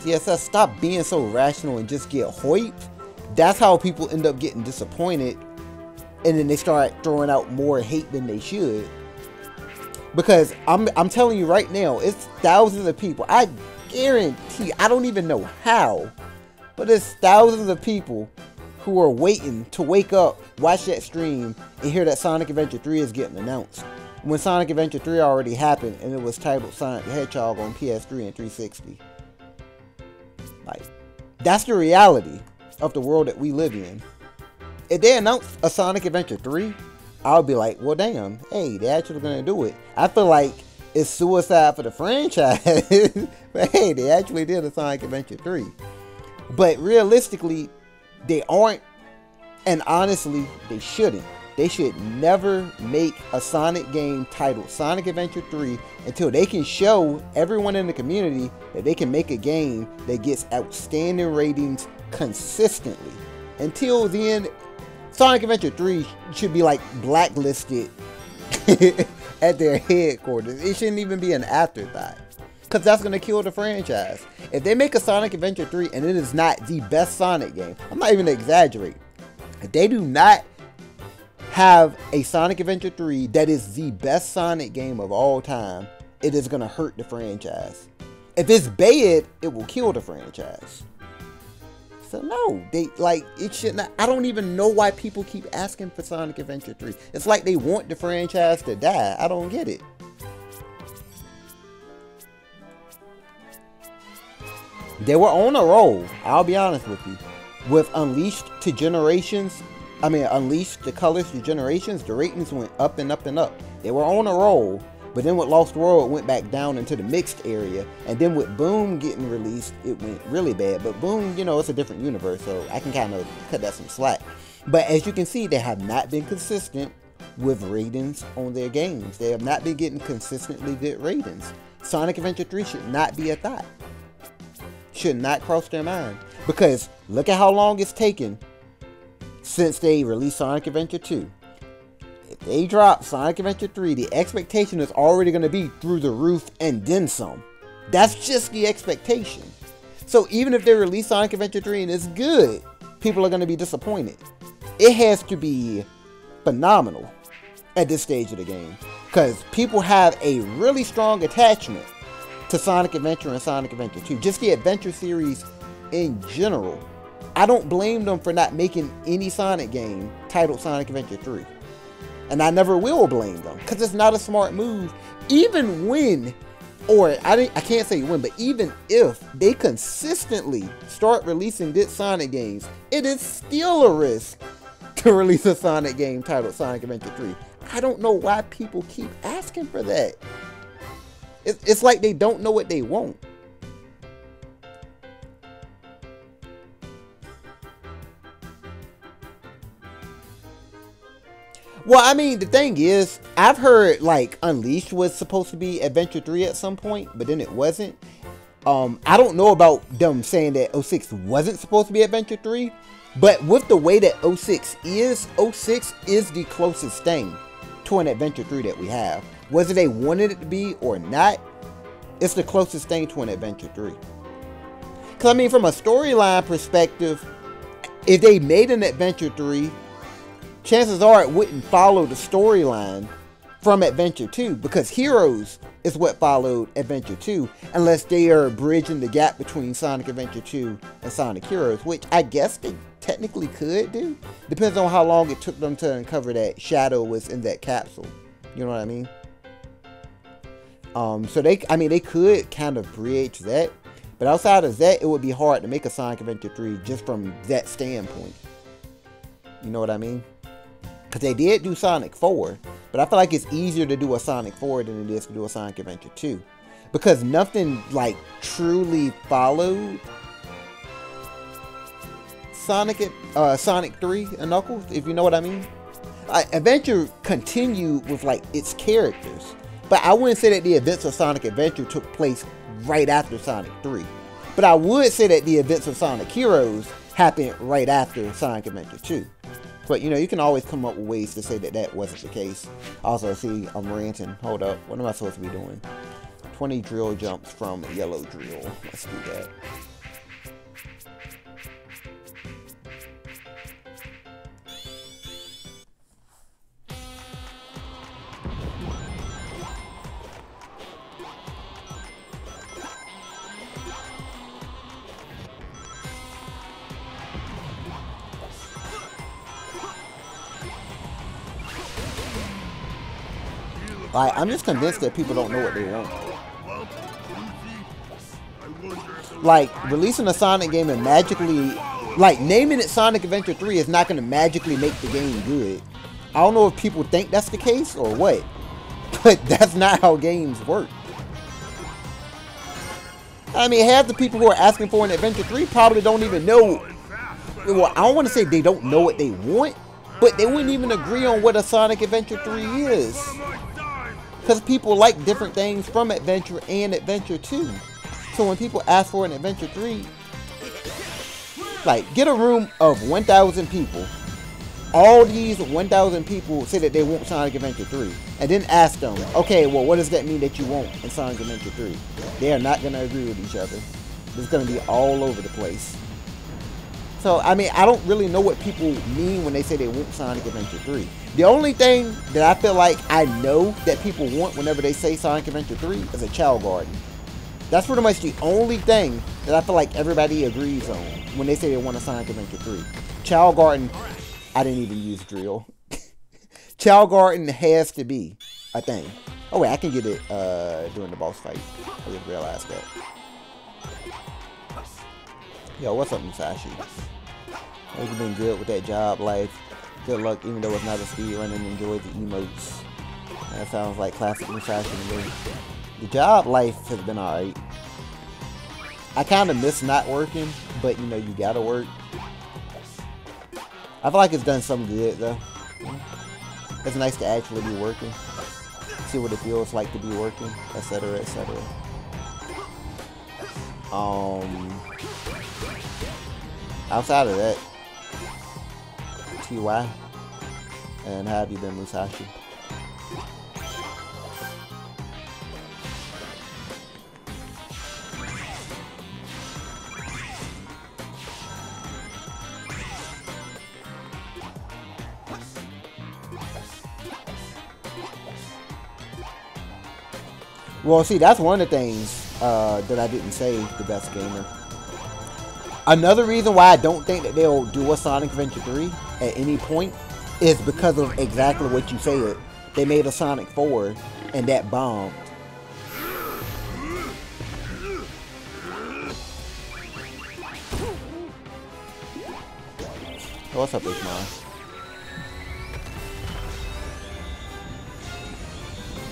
CSS, stop being so rational and just get hyped. That's how people end up getting disappointed, and then they start throwing out more hate than they should. Because I'm telling you right now, it's thousands of people. I guarantee, I don't even know how, but it's thousands of people who are waiting to wake up, watch that stream, and hear that Sonic Adventure 3 is getting announced. When Sonic Adventure 3 already happened, and it was titled Sonic the Hedgehog on PS3 and 360. Like, that's the reality of the world that we live in. If they announce a Sonic Adventure 3, I'll be like, well, damn, hey, they're actually gonna do it. I feel like it's suicide for the franchise, but hey, they actually did a Sonic Adventure 3. But realistically, they aren't, and honestly, they shouldn't. They should never make a Sonic game titled Sonic Adventure 3 until they can show everyone in the community that they can make a game that gets outstanding ratings consistently. Until then, Sonic Adventure 3 should be like blacklisted at their headquarters. It shouldn't even be an afterthought, because that's going to kill the franchise. If they make a Sonic Adventure 3 and it is not the best Sonic game, I'm not even exaggerating. If they do not have a Sonic Adventure 3 that is the best Sonic game of all time, it is going to hurt the franchise. If it's bad, it will kill the franchise. So no, it should not. I don't even know why people keep asking for Sonic Adventure 3. It's like they want the franchise to die. I don't get it. They were on a roll, I'll be honest with you. With Unleashed to Generations, Unleashed the Colors to Generations, the ratings went up and up and up. They were on a roll, but then with Lost World, it went back down into the mixed area. And then with Boom getting released, it went really bad. But Boom, it's a different universe, so I can kind of cut that some slack. But as you can see, they have not been consistent with ratings on their games. They have not been getting consistently good ratings. Sonic Adventure 3 should not be a thought. Should not cross their mind. Because look at how long it's taken since they released Sonic Adventure 2. If they drop Sonic Adventure 3, the expectation is already going to be through the roof and then some. That's just the expectation. So even if they release Sonic Adventure 3 and it's good, people are going to be disappointed. It has to be phenomenal at this stage of the game, because people have a really strong attachment to Sonic Adventure and Sonic Adventure 2. Just the Adventure series in general. I don't blame them for not making any Sonic game titled Sonic Adventure 3. And I never will blame them, because it's not a smart move. Even when, or I can't say when, but even if they consistently start releasing good Sonic games, it is still a risk to release a Sonic game titled Sonic Adventure 3. I don't know why people keep asking for that. It's like they don't know what they want. Well, the thing is, I've heard like Unleashed was supposed to be Adventure 3 at some point, but then it wasn't. I don't know about them saying that 06 wasn't supposed to be Adventure 3, but with the way that 06 is the closest thing to an Adventure 3 that we have. Whether they wanted it to be or not, it's the closest thing to an Adventure 3. Because from a storyline perspective, if they made an Adventure 3, chances are it wouldn't follow the storyline from Adventure 2, because Heroes is what followed Adventure 2, unless they are bridging the gap between Sonic Adventure 2 and Sonic Heroes, which I guess they technically could do. Depends on how long it took them to uncover that Shadow was in that capsule. You know what I mean? So they could kind of bridge that, but outside of that, it would be hard to make a Sonic Adventure 3 just from that standpoint. You know what I mean? Because they did do Sonic 4, but I feel like it's easier to do a Sonic 4 than it is to do a Sonic Adventure 2. Because nothing, like, truly followed Sonic 3 and Knuckles, if you know what I mean. Adventure continued with, like, its characters. But I wouldn't say that the events of Sonic Adventure took place right after Sonic 3. But I would say that the events of Sonic Heroes happened right after Sonic Adventure 2. But, you can always come up with ways to say that that wasn't the case. Also, see, I'm ranting. Hold up. What am I supposed to be doing? 20 drill jumps from Yellow Drill. Let's do that. Like, I'm just convinced that people don't know what they want. Like, releasing a Sonic game and magically, like, naming it Sonic Adventure 3 is not going to magically make the game good. I don't know if people think that's the case or what, but that's not how games work. I mean, half the people who are asking for an Adventure 3 probably don't even know. Well, I don't want to say they don't know what they want, but they wouldn't even agree on what a Sonic Adventure 3 is. Because people like different things from Adventure and Adventure 2. So when people ask for an Adventure 3, like, get a room of 1,000 people. All these 1,000 people say that they want Sonic Adventure 3. And then ask them, okay, well, what does that mean that you want in Sonic Adventure 3? They are not going to agree with each other. It's going to be all over the place. So, I mean, I don't really know what people mean when they say they want Sonic Adventure 3. The only thing that I feel like I know that people want whenever they say Sonic Adventure 3 is a Chow Garden. That's pretty much the only thing that I feel like everybody agrees on when they say they want a Sonic Adventure 3. Chow Garden, I didn't even use drill. Chow Garden has to be a thing. Oh wait, I can get it during the boss fight. I just realized that. Yo, what's up, Musashi? Hope you've been good with that job life. Good luck, even though it's not a speedrun, and enjoy the emotes. That sounds like classic Musashi to me. The job life has been alright. I kind of miss not working, but you know, you gotta work. I feel like it's done some good though. It's nice to actually be working. See what it feels like to be working, etc, etc. Outside of that, TY, and how have you been, Musashi? Well, see, that's one of the things that I didn't say, the best gamer. Another reason why I don't think that they'll do a Sonic Adventure 3 at any point is because of exactly what you said. They made a Sonic 4 and that bombed. What's up, Ishmael?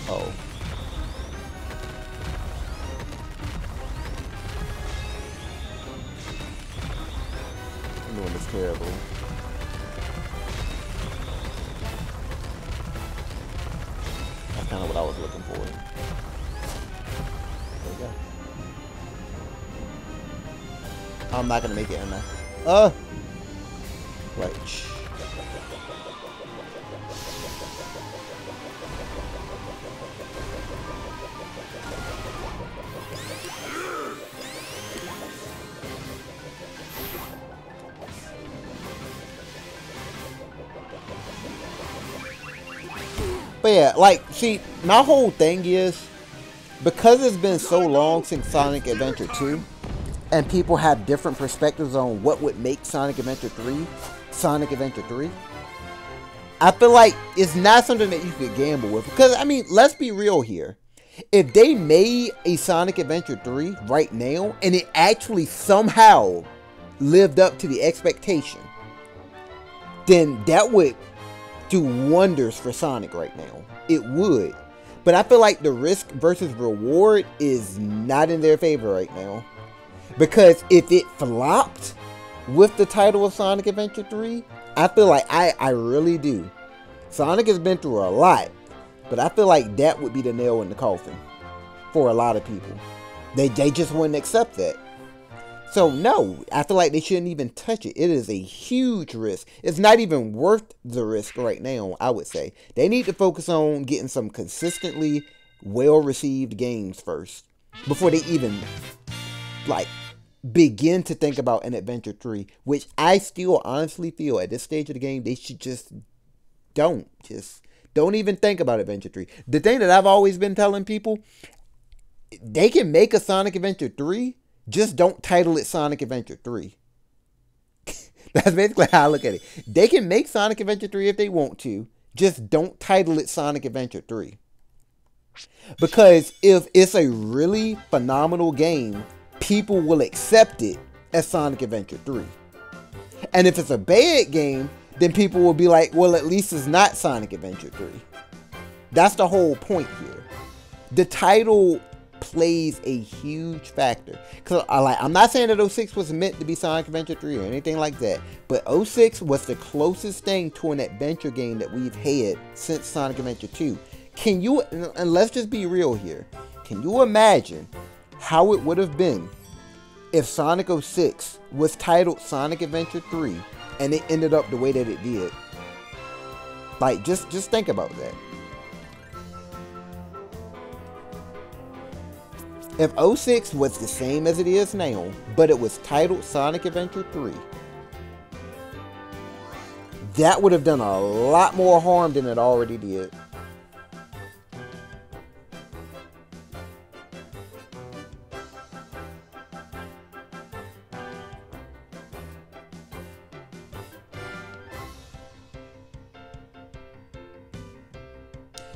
Oh. Doing this terrible. That's kind of what I was looking for. There we go. I'm not gonna make it in there. Right. But yeah, like, see, my whole thing is, because it's been so long since Sonic Adventure 2, and people have different perspectives on what would make Sonic Adventure 3, Sonic Adventure 3, I feel like it's not something that you could gamble with. Because, I mean, let's be real here. If they made a Sonic Adventure 3 right now, and it actually somehow lived up to the expectation, then that would do wonders for Sonic right now. It would. But I feel like the risk versus reward is not in their favor right now. Because if it flopped with the title of Sonic Adventure 3, I feel like I really do. Sonic has been through a lot, but I feel like that would be the nail in the coffin for a lot of people. They just wouldn't accept that. So no, I feel like they shouldn't even touch it. It is a huge risk. It's not even worth the risk right now, I would say. They need to focus on getting some consistently well-received games first, before they even, like, begin to think about an Adventure 3, which I still honestly feel at this stage of the game, they should just don't even think about Adventure 3. The thing that I've always been telling people, they can make a Sonic Adventure 3, just don't title it Sonic Adventure 3. That's basically how I look at it. They can make Sonic Adventure 3 if they want to. Just don't title it Sonic Adventure 3. Because if it's a really phenomenal game, people will accept it as Sonic Adventure 3. And if it's a bad game, then people will be like, well, at least it's not Sonic Adventure 3. That's the whole point here. The title plays a huge factor. Because I'm not saying that 06 was meant to be Sonic Adventure 3 or anything like that. But 06 was the closest thing to an adventure game that we've had since Sonic Adventure 2. Can you, and let's just be real here, can you imagine how it would have been if Sonic 06 was titled Sonic Adventure 3 and it ended up the way that it did? Like, just think about that. If 06 was the same as it is now, but it was titled Sonic Adventure 3, that would have done a lot more harm than it already did.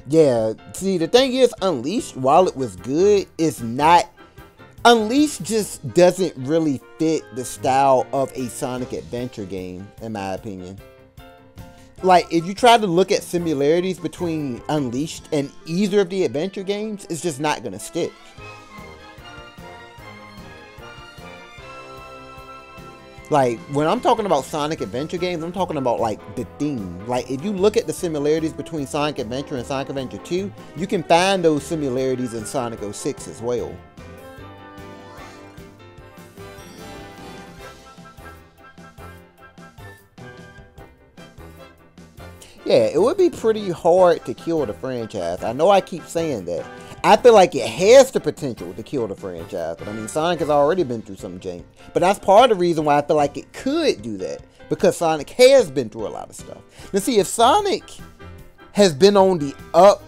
Yeah, see, the thing is, Unleashed, while it was good, it's not... Unleashed just doesn't really fit the style of a Sonic Adventure game, in my opinion. Like, if you try to look at similarities between Unleashed and either of the adventure games, it's just not going to stick. Like, when I'm talking about Sonic Adventure games, I'm talking about, like, the theme. Like, if you look at the similarities between Sonic Adventure and Sonic Adventure 2, you can find those similarities in Sonic 06 as well. Yeah, it would be pretty hard to kill the franchise. I know I keep saying that. I feel like it has the potential to kill the franchise. But I mean, Sonic has already been through some jank. But that's part of the reason why I feel like it could do that. Because Sonic has been through a lot of stuff. Now see, if Sonic has been on the up,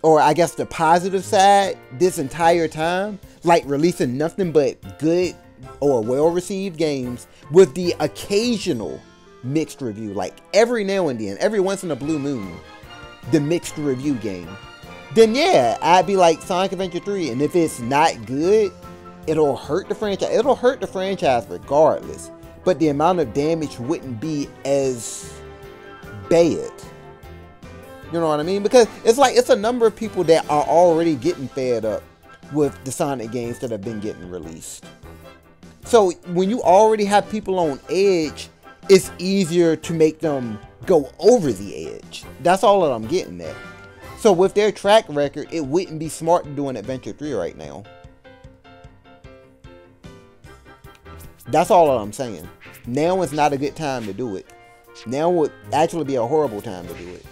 or I guess the positive side this entire time, like releasing nothing but good or well-received games with the occasional mixed review, like every now and then, every once in a blue moon, the mixed review game, then yeah, I'd be like Sonic Adventure 3. And if it's not good, it'll hurt the franchise. It'll hurt the franchise regardless, but the amount of damage wouldn't be as bad. You know what I mean? Because it's like, it's a number of people that are already getting fed up with the Sonic games that have been getting released. So when you already have people on edge, it's easier to make them go over the edge. That's all that I'm getting at. So with their track record, it wouldn't be smart to do an Adventure 3 right now. That's all that I'm saying. Now is not a good time to do it. Now would actually be a horrible time to do it.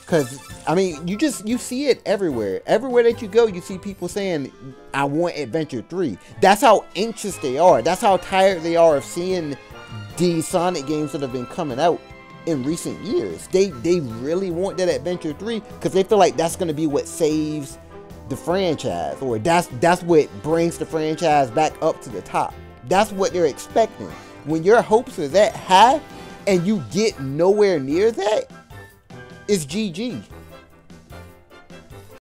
Because, I mean, you see it everywhere. Everywhere that you go, you see people saying, I want Adventure 3. That's how anxious they are. That's how tired they are of seeing these Sonic games that have been coming out in recent years. They really want that Adventure 3 because they feel like that's going to be what saves the franchise, or that's what brings the franchise back up to the top. That's what they're expecting. When your hopes are that high and you get nowhere near that, it's GG.